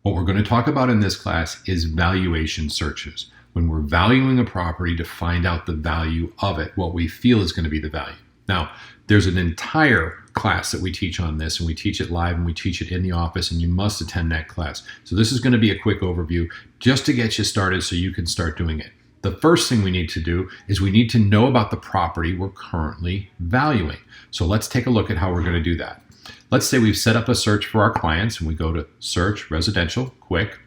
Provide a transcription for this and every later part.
What we're going to talk about in this class is valuation searches. When we're valuing a property to find out the value of it, what we feel is going to be the value. Now, there's an entire class that we teach on this, and we teach it live and we teach it in the office, and you must attend that class. So this is going to be a quick overview just to get you started so you can start doing it. The first thing we need to do is we need to know about the property we're currently valuing. So let's take a look at how we're going to do that. Let's say we've set up a search for our clients and we go to search residential, quick.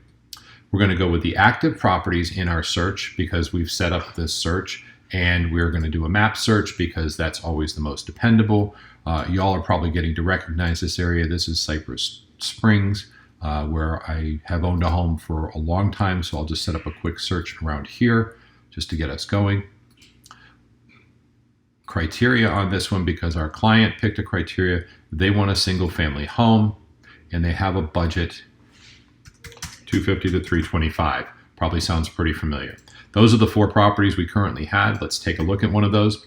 We're going to go with the active properties in our search because we've set up this search, and we're going to do a map search because that's always the most dependable. Y'all are probably getting to recognize this area. This is Cypress Springs, where I have owned a home for a long time. So I'll just set up a quick search around here just to get us going. Criteria on this one, because our client picked a criteria. They want a single family home and they have a budget $250 to $325. Probably sounds pretty familiar. Those are the 4 properties we currently had. Let's take a look at one of those.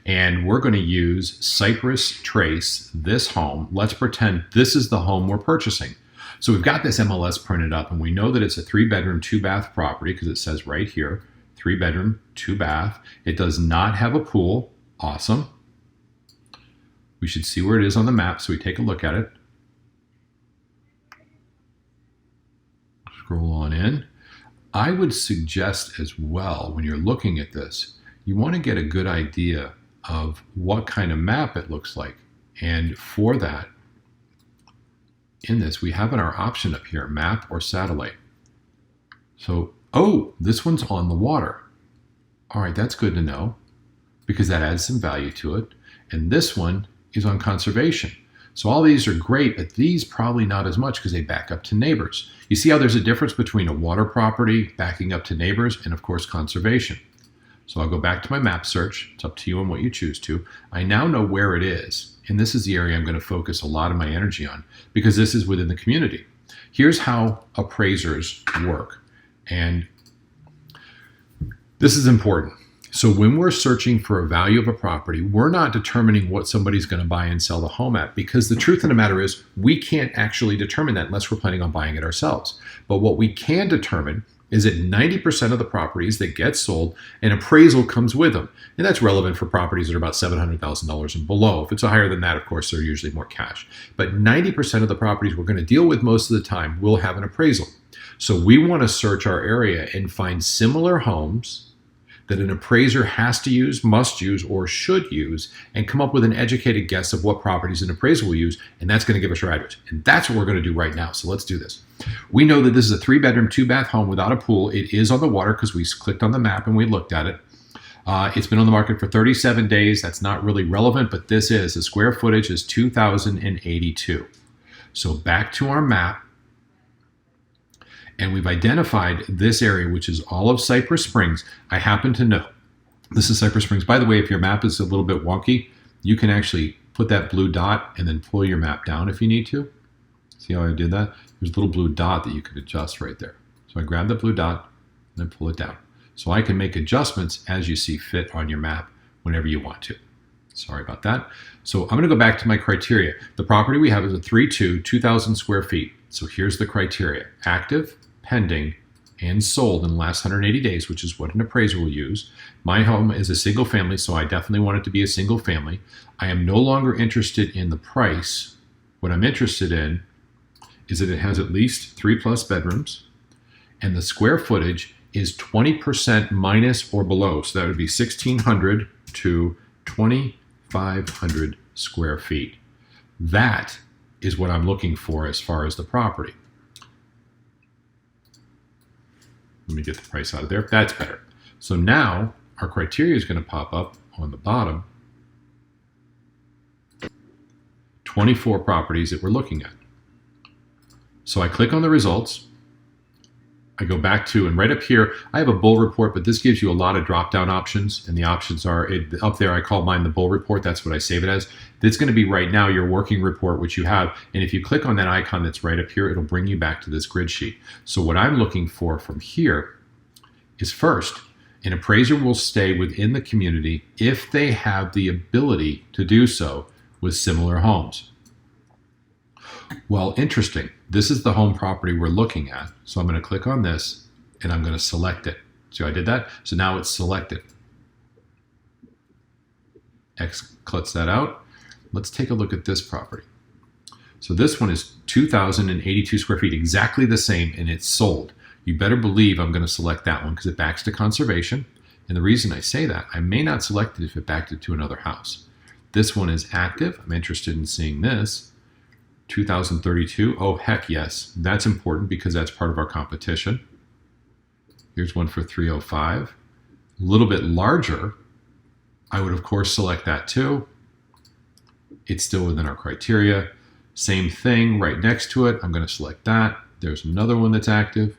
And we're going to use Cypress Trace this home. Let's pretend this is the home we're purchasing. So we've got this MLS printed up, and we know that it's a 3-bedroom, 2-bath property because it says right here, 3-bedroom, 2-bath. It does not have a pool. Awesome. We should see where it is on the map, so we take a look at it. Scroll on in. I would suggest as well, when you're looking at this, you want to get a good idea of what kind of map it looks like. And for that, in this, we have in our option up here, map or satellite. So, oh, this one's on the water. All right, that's good to know because that adds some value to it. And this one is on conservation. So all these are great, but these probably not as much because they back up to neighbors. You see how there's a difference between a water property backing up to neighbors and of course conservation. So I'll go back to my map search. It's up to you on what you choose to. I now know where it is, and this is the area I'm going to focus a lot of my energy on because this is within the community. Here's how appraisers work, and this is important. So when we're searching for a value of a property, we're not determining what somebody's going to buy and sell the home at, because the truth of the matter is we can't actually determine that unless we're planning on buying it ourselves. But what we can determine is that 90% of the properties that get sold, an appraisal comes with them. And that's relevant for properties that are about $700,000 and below. If it's higher than that, of course, they're usually more cash. But 90% of the properties we're going to deal with most of the time will have an appraisal. So we want to search our area and find similar homes that an appraiser has to use, must use, or should use, and come up with an educated guess of what properties an appraiser will use, and that's going to give us our address. And that's what we're going to do right now, so let's do this. We know that this is a 3-bedroom, 2-bath home without a pool. It is on the water because we clicked on the map and we looked at it. It's been on the market for 37 days. That's not really relevant, but this is. The square footage is 2,082. So back to our map. And we've identified this area, which is all of Cypress Springs. I happen to know this is Cypress Springs. By the way, if your map is a little bit wonky, you can actually put that blue dot and then pull your map down if you need to. See how I did that? There's a little blue dot that you could adjust right there. So I grab the blue dot and then pull it down. So I can make adjustments as you see fit on your map whenever you want to. Sorry about that. So I'm going to go back to my criteria. The property we have is a 3-2, 2,000 square feet. So here's the criteria: active, pending, and sold in the last 180 days, which is what an appraiser will use. My home is a single family, so I definitely want it to be a single family. I am no longer interested in the price. What I'm interested in is that it has at least 3+ bedrooms, and the square footage is 20% minus or below. So that would be 1,600 to 2,500 square feet. That is what I'm looking for as far as the property. Let me get the price out of there. That's better. So now our criteria is going to pop up on the bottom. 24 properties that we're looking at. So I click on the results. I go back to, and right up here, I have a bull report, but this gives you a lot of drop-down options, and the options are, up there I call mine the bull report. That's what I save it as. It's going to be right now your working report, which you have, and if you click on that icon that's right up here, it'll bring you back to this grid sheet. So what I'm looking for from here is, first, an appraiser will stay within the community if they have the ability to do so with similar homes. Well, interesting. This is the home property we're looking at. So I'm going to click on this and I'm going to select it. So I did that. So now it's selected. X cuts that out. Let's take a look at this property. So this one is 2,082 square feet, exactly the same, and it's sold. You better believe I'm going to select that one because it backs to conservation. And the reason I say that, I may not select it if it backed it to another house. This one is active. I'm interested in seeing this. 2,032. Oh, heck yes. That's important because that's part of our competition. Here's one for 305. A little bit larger. I would, of course, select that too. It's still within our criteria. Same thing right next to it. I'm going to select that. There's another one that's active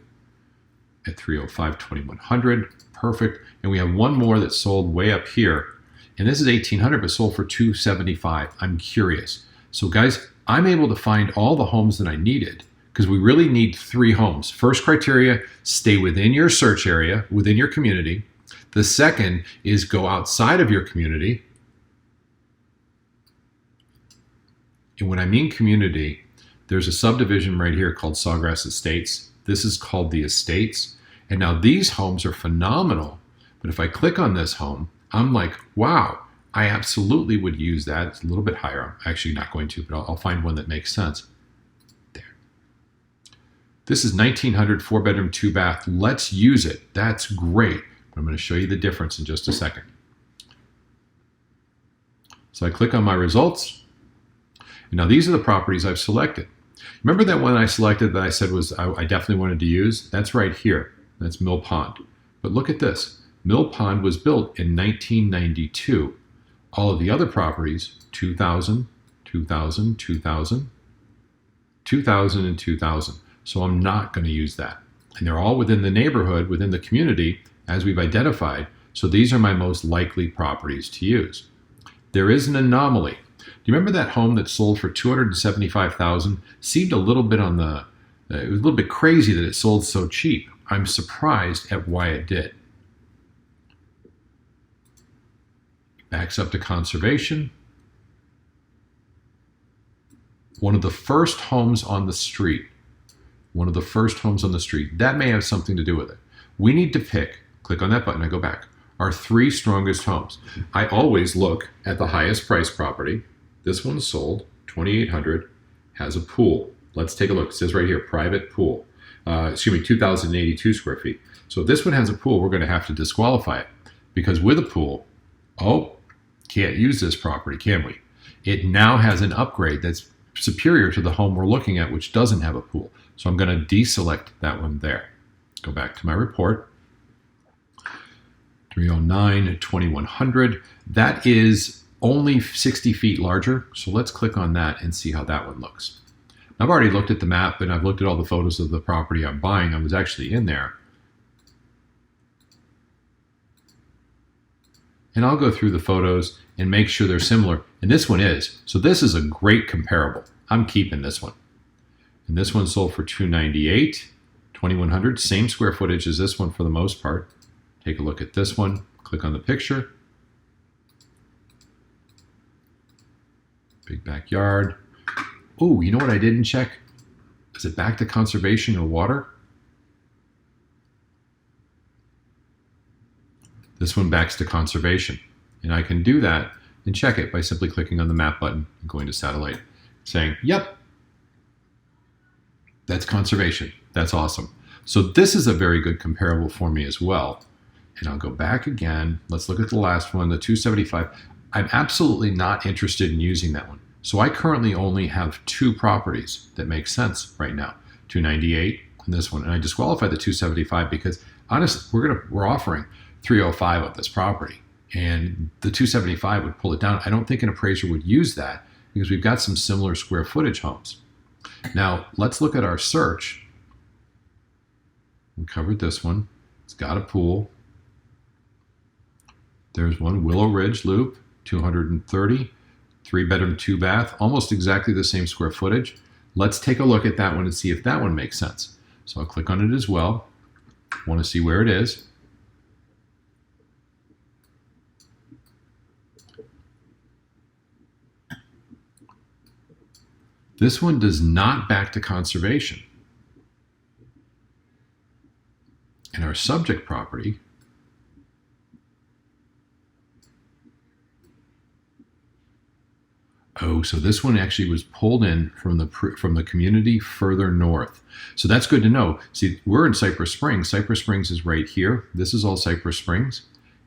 at 305, 2100. Perfect. And we have one more that's sold way up here. And this is 1800, but sold for 275. I'm curious. So guys, I'm able to find all the homes that I needed because we really need 3 homes. First criteria, stay within your search area, within your community. The second is go outside of your community. And when I mean community, there's a subdivision right here called Sawgrass Estates. This is called the Estates. And now these homes are phenomenal. But if I click on this home, I'm like, wow, I absolutely would use that. It's a little bit higher. I'm actually not going to, but I'll find one that makes sense. There. This is 1900, 4-bedroom, 2-bath. Let's use it. That's great. I'm going to show you the difference in just a second. So I click on my results. And now these are the properties I've selected. Remember that one I selected that I said was I definitely wanted to use? That's right here. That's Mill Pond. But look at this. Mill Pond was built in 1992. All of the other properties, 2000, 2000, 2000, 2000, and 2000. So I'm not going to use that. And they're all within the neighborhood, within the community, as we've identified. So these are my most likely properties to use. There is an anomaly. Do you remember that home that sold for $275,000? Seemed a little bit on the, it was a little bit crazy that it sold so cheap. I'm surprised at why it did. Backs up to conservation. One of the first homes on the street. One of the first homes on the street. That may have something to do with it. We need to pick, click on that button, I go back, our 3 strongest homes. I always look at the highest price property. This one's sold, 2,800, has a pool. Let's take a look. It says right here, private pool. 2,082 square feet. So if this one has a pool, we're going to have to disqualify it because with a pool, can't use this property, can we? It now has an upgrade that's superior to the home we're looking at, which doesn't have a pool. So I'm going to deselect that one there. Go back to my report. 309, 2100. That is only 60 feet larger. So let's click on that and see how that one looks. I've already looked at the map and I've looked at all the photos of the property I'm buying. I was actually in there. And I'll go through the photos and make sure they're similar. And this one is. So this is a great comparable. I'm keeping this one. And this one sold for $298, 2,100. Same square footage as this one for the most part. Take a look at this one. Click on the picture. Big backyard. Oh, you know what I didn't check? Is it back to conservation or water? This one backs to conservation. And I can do that and check it by simply clicking on the map button and going to satellite, saying, yep, that's conservation. That's awesome. So this is a very good comparable for me as well. And I'll go back again. Let's look at the last one, the 275. I'm absolutely not interested in using that one. So I currently only have 2 properties that make sense right now, 298 and this one. And I disqualified the 275 because honestly, we're offering 305 of this property and the 275 would pull it down. I don't think an appraiser would use that because we've got some similar square footage homes. Now let's look at our search. We covered this one. It's got a pool. There's one, Willow Ridge Loop, 230, 3-bedroom, 2-bath, almost exactly the same square footage. Let's take a look at that one and see if that one makes sense. So I'll click on it as well. Want to see where it is. This one does not back to conservation. And our subject property so this one actually was pulled in from the community further north. So that's good to know. See, we're in Cypress Springs. Cypress Springs is right here. This is all Cypress Springs.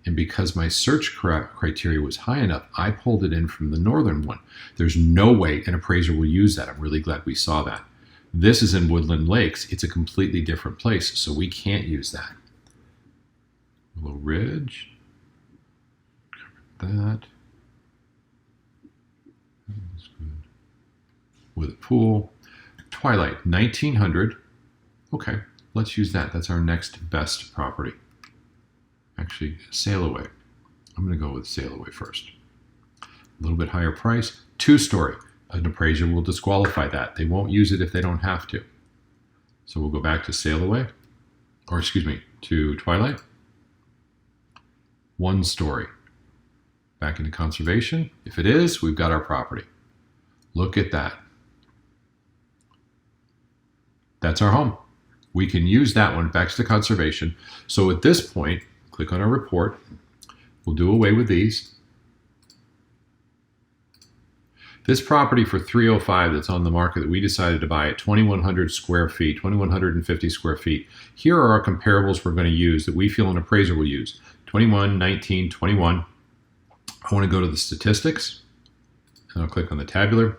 And because my search criteria was high enough, I pulled it in from the northern one. There's no way an appraiser will use that. I'm really glad we saw that. This is in Woodland Lakes. It's a completely different place, so we can't use that. Willow Ridge. Covered that. That's good. With a pool. Twilight, 1900. Okay, let's use that. That's our next best property. Actually, Sail Away. I'm going to go with Sail Away first. A little bit higher price. 2-story. An appraiser will disqualify that. They won't use it if they don't have to. So we'll go back to Sail Away. Or excuse me, to Twilight. 1-story. Back into conservation. If it is, we've got our property. Look at that. That's our home. We can use that one back to conservation. So at this point, click on our report. We'll do away with these. This property for $305 that's on the market that we decided to buy at 2,100 square feet, 2,150 square feet. Here are our comparables we're going to use that we feel an appraiser will use. 21, 19, 21. I want to go to the statistics, and I'll click on the tabular.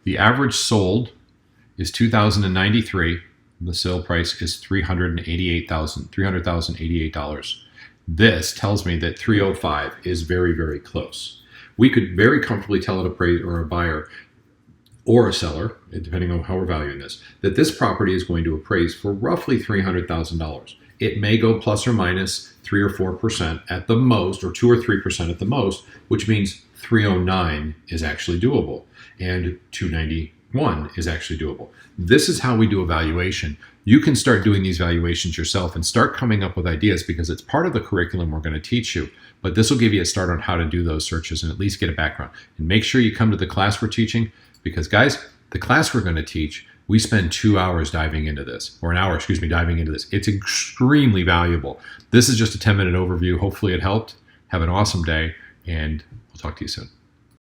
The average sold is $2,093. The sale price is $388,088. This tells me that 305 is very, very close. We could very comfortably tell an appraiser or a buyer or a seller, depending on how we're valuing this, that this property is going to appraise for roughly $300,000. It may go plus or minus 3 or 4% at the most, or 2 or 3% at the most, which means 309 is actually doable, and 291 is actually doable. This is how we do a valuation. You can start doing these valuations yourself and start coming up with ideas because it's part of the curriculum we're going to teach you. But this will give you a start on how to do those searches and at least get a background. And make sure you come to the class we're teaching because, guys, the class we're going to teach, we spend 2 hours diving into this, or an hour, excuse me, diving into this. It's extremely valuable. This is just a 10-minute overview. Hopefully it helped. Have an awesome day, and we'll talk to you soon.